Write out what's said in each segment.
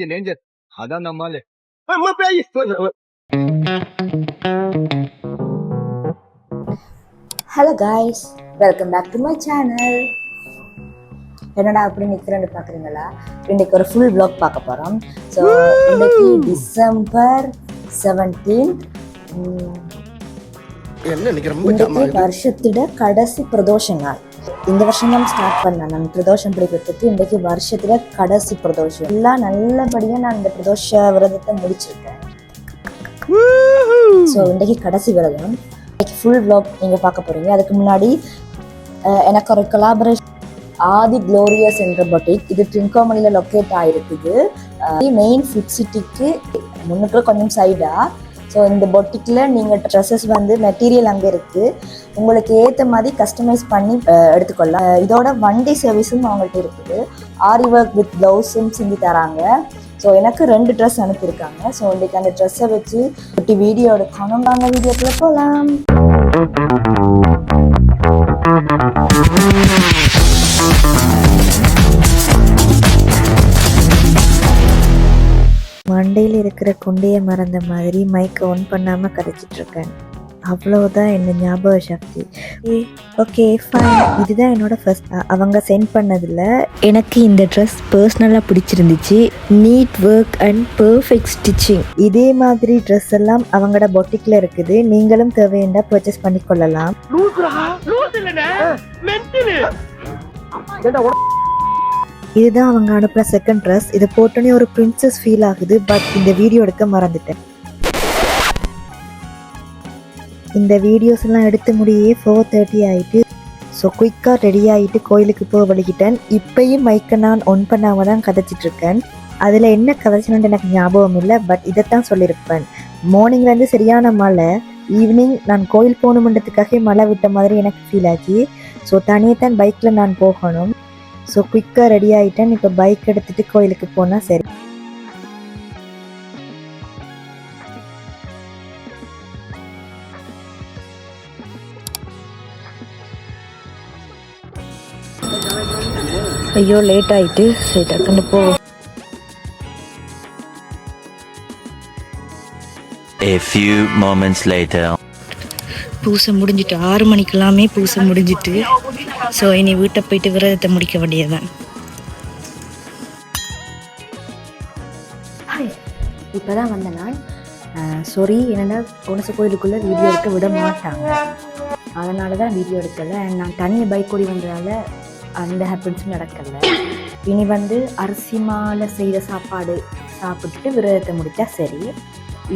Danger அதான் நம்மால hello guys, welcome back to my channel. என்னடா அப்படி நிற்கிறேன்னு பார்க்குறீங்களா? இன்றைக்கி ஒரு ஃபுல் vlog பார்க்க போகிறோம். ஸோ இன்றைக்கி டிசம்பர் 17 இன்றைக்கி வருஷத்தோட கடைசி பிரதோஷ நாள். இந்த வருஷம் தான் ஸ்டார்ட் பண்ணேன் நான் பிரதோஷம் பிடிக்கிறதுக்கு. இன்றைக்கி வருஷத்துல கடைசி பிரதோஷம். எல்லாம் நல்லபடியாக நான் இந்த பிரதோஷ விரதத்தை முடிச்சிருக்கேன். ஸோ இன்றைக்கி கடைசி விரதம். இன்றைக்கி ஃபுல் vlog நீங்கள் பார்க்க போகிறீங்க. அதுக்கு முன்னாடி எனக்கு ஒரு கொலாபரேஷன் ஆதி க்ளோரியஸ் என்ற பொட்டிக், இது ட்ரிங்கோமணியில் லொக்கேட் ஆகிருக்குது. மெயின் ஃபுட் சிட்டிக்கு முன்னுக்கு கொஞ்சம் சைடாக. ஸோ இந்த பொட்டிக்கில் நீங்கள் ட்ரெஸ்ஸஸ் வந்து மெட்டீரியல் அங்கே இருக்குது, உங்களுக்கு ஏற்ற மாதிரி கஸ்டமைஸ் பண்ணி எடுத்துக்கொள்ளலாம். இதோட வண்டி சர்வீஸும் அவங்கள்ட்ட இருக்குது. ஆரி ஒர்க் வித் ப்ளவுஸும் செஞ்சு தராங்க. ஸோ எனக்கு 2 ட்ரெஸ் அனுப்பியிருக்காங்க. ஸோ இன்றைக்கி அந்த ட்ரெஸ்ஸை வச்சு குட்டி வீடியோ எடுக்கணும். வாங்க வீடியோக்குள்ள போகலாம். மண்டையில் இருக்கிற குண்டையை மறந்த மாதிரி மைக்கை ஆன் பண்ணாமல் கதைச்சிட்ருக்கேன். அவ்வளோதான் என்ன ஞாபக சக்தி. Okay fine. இதுதான் என்னோட ஃபர்ஸ்ட் அவங்க சென்ட் பண்ணதில் எனக்கு இந்த ட்ரெஸ் பர்சனலாக பிடிச்சிருந்துச்சு. Neat work and perfect stitching. இதே மாதிரி ட்ரெஸ் எல்லாம் அவங்களோட பொட்டிக்கில் இருக்குது. நீங்களும் தேவையான பர்ச்சேஸ் பண்ணிக்கொள்ளலாம். இதுதான் அவங்க அனுப்புகிற செகண்ட் ட்ரெஸ். இதை போட்டோன்னே ஒரு பிரின்சஸ் ஃபீல் ஆகுது. பட் இந்த வீடியோ எடுக்க மறந்துட்டேன். இந்த வீடியோஸ் எல்லாம் எடுத்து முடியே 4:30 ஆகிட்டு. ஸோ குயிக்காக ரெடி ஆகிட்டு கோயிலுக்கு போக வலிக்கிட்டேன். இப்பயும் மைக்கை நான் ஒன் பண்ணாமல் தான் கதைச்சிட்ருக்கேன். அதில் என்ன கதைச்சணுன்னு எனக்கு ஞாபகம் இல்லை. பட் இதைத்தான் சொல்லியிருப்பேன். மார்னிங்லேருந்து சரியான மழை. ஈவினிங் நான் கோயில் போகணுன்றதுக்காக மழை விட்ட மாதிரி எனக்கு ஃபீல் ஆச்சு. ஸோ தனியே தான் பைக்கில் நான் போகணும். ஸோ குயிக்காக ரெடி ஆகிட்டேன். இப்போ பைக் எடுத்துகிட்டு கோயிலுக்கு போனால் சரி. ஐயோ லேட் ஆகிட்டு. சரி டக்குன்னு போ. A few moments later. பூசை முடிஞ்சிட்டு 6 மணிக்கெல்லாமே பூசை முடிஞ்சிட்டு. ஸோ இனி வீட்டை போயிட்டு விரதத்தை முடிக்க வேண்டியதுதான். இப்போ தான் வந்த நான் சாரி, என்னென்னா கொனசு கோயிலுக்குள்ளே வீடியோ எடுக்க விட மாட்டாங்க. அதனால தான் வீடியோ எடுக்கலை. நான் தனியாக பைக் ஓடி வந்ததால் அந்த ஹேப்பன்ஸும் நடக்கலை. இனி வந்து அரிசி மாலை செய்கிற சாப்பாடு சாப்பிட்டுட்டு விரதத்தை முடித்தா சரி.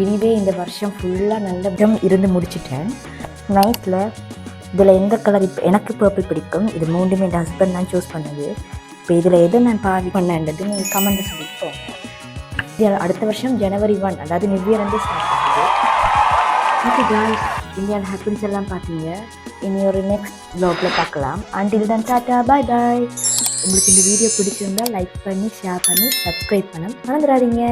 இனிவே இந்த வருஷம் ஃபுல்லாக நல்ல விதம் இருந்து முடிச்சிட்டேன். நைட்டில் இதில் எந்த கலர் இப்போ எனக்கு பர்பிள் பிடிக்கும். இது 3மே என் ஹஸ்பண்ட் தான் சூஸ் பண்ணது. இப்போ இதில் எது நான் பாவி பண்ணேன்றது நீங்கள் கமெண்ட்டில் சொல்லிப்போம். இது அடுத்த வருஷம் January 1, அதாவது நியூ இயர் வந்து ஸ்டார்ட் ஆகுது. ஓகே காய்ஸ், இந்தியாவில் ஹேப்பன்ஸ் எல்லாம் பார்த்தீங்க. இனி ஒரு நெக்ஸ்ட் vlogல பார்க்கலாம். அண்டில் தென் டாட்டா, பாய் பாய். உங்களுக்கு இந்த வீடியோ பிடிச்சிருந்தால் லைக் பண்ணி ஷேர் பண்ணி சப்ஸ்கிரைப் பண்ண மறந்துடாதீங்க.